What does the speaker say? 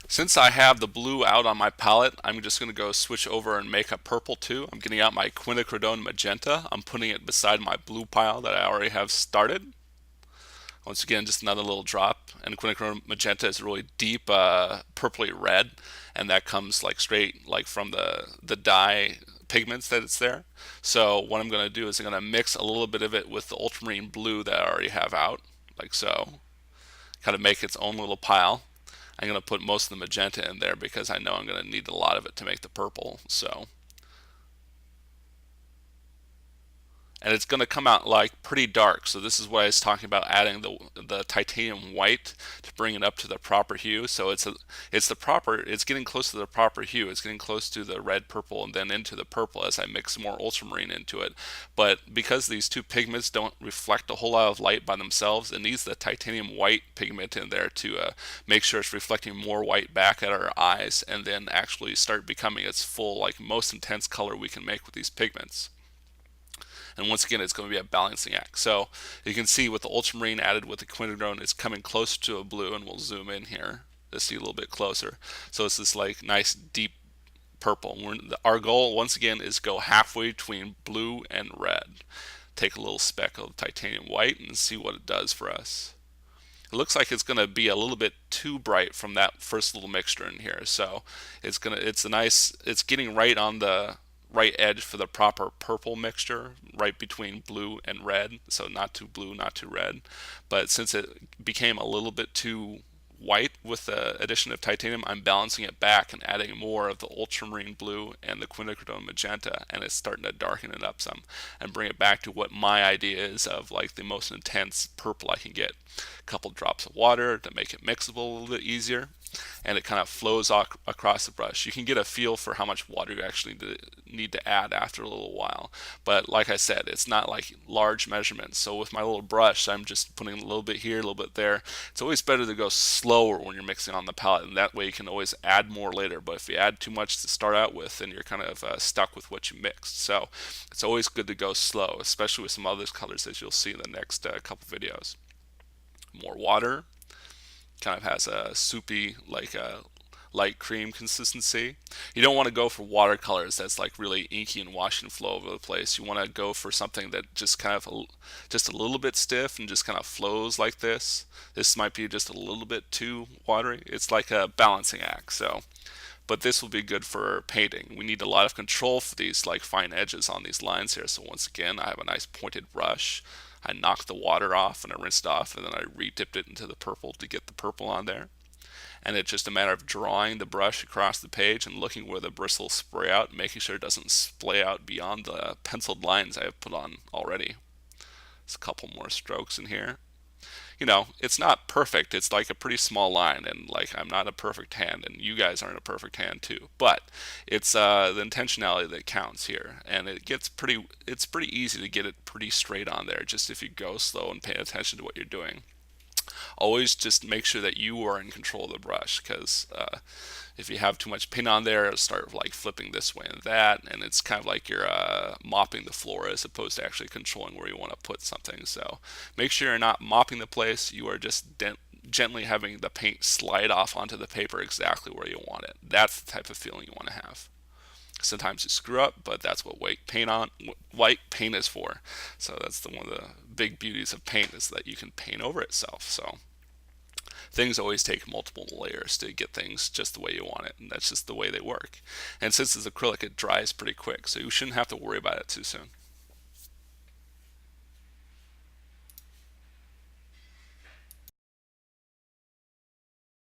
Since I have the blue out on my palette, I'm just going to go switch over and make a purple too. I'm getting out my Quinicridone Magenta. I'm putting it beside my blue pile that I already have started. Once again, just another little drop. And Quinicridone Magenta is really deep purpley red, and that comes like straight like from the dye pigments that it's there. So what I'm going to do is I'm going to mix a little bit of it with the ultramarine blue that I already have out, like so. Kind of make its own little pile. I'm going to put most of the magenta in there because I know I'm going to need a lot of it to make the purple. So, and it's going to come out like pretty dark. So this is what I was talking about, adding the titanium white to bring it up to the proper hue. So it's getting close to the proper hue. It's getting close to the red purple and then into the purple as I mix more ultramarine into it. But because these two pigments don't reflect a whole lot of light by themselves, it needs the titanium white pigment in there to make sure it's reflecting more white back at our eyes and then actually start becoming its full, like most intense color we can make with these pigments. And once again, it's going to be a balancing act. So you can see with the ultramarine added with the quinacridone, it's coming closer to a blue, and we'll zoom in here to see a little bit closer. So it's this like nice deep purple. Our goal once again is go halfway between blue and red. Take a little speck of titanium white and see what it does for us. It looks like it's going to be a little bit too bright from that first little mixture in here. So it's getting right on the right edge for the proper purple mixture, right between blue and red. So not too blue, not too red. But since it became a little bit too white with the addition of titanium, I'm balancing it back and adding more of the ultramarine blue and the quinacridone magenta, and it's starting to darken it up some and bring it back to what my idea is of like the most intense purple I can get. A couple drops of water to make it mixable a little bit easier, and it kind of flows across the brush. You can get a feel for how much water you actually need to add after a little while. But like I said, it's not like large measurements. So with my little brush, I'm just putting a little bit here, a little bit there. It's always better to go slower when you're mixing on the palette, and that way you can always add more later. But if you add too much to start out with, then you're kind of stuck with what you mixed. So it's always good to go slow, especially with some other colors as you'll see in the next couple videos. More water, kind of has a soupy, like a light cream consistency. You don't want to go for watercolors that's like really inky and wash and flow over the place. You want to go for something that just kind of just a little bit stiff and just kind of flows like this. This might be just a little bit too watery. It's like a balancing act. So but this will be good for painting. We need a lot of control for these like fine edges on these lines here. So once again, I have a nice pointed brush. I knocked the water off and I rinsed off, and then I re-dipped it into the purple to get the purple on there. And it's just a matter of drawing the brush across the page and looking where the bristles spray out, making sure it doesn't splay out beyond the penciled lines I have put on already. There's a couple more strokes in here. It's not perfect. It's like a pretty small line, and like I'm not a perfect hand, and you guys aren't a perfect hand too. But it's the intentionality that counts here, and it's pretty easy to get it pretty straight on there, just if you go slow and pay attention to what you're doing. Always just make sure that you are in control of the brush, because if you have too much paint on there, it'll start like flipping this way and that, and it's kind of like you're mopping the floor as opposed to actually controlling where you want to put something. So make sure you're not mopping the place. You are just gently having the paint slide off onto the paper exactly where you want it. That's the type of feeling you want to have. Sometimes you screw up, but that's what white paint is for. So that's one of the big beauties of paint, is that you can paint over itself. So things always take multiple layers to get things just the way you want it, and that's just the way they work. And since it's acrylic, it dries pretty quick, so you shouldn't have to worry about it too soon.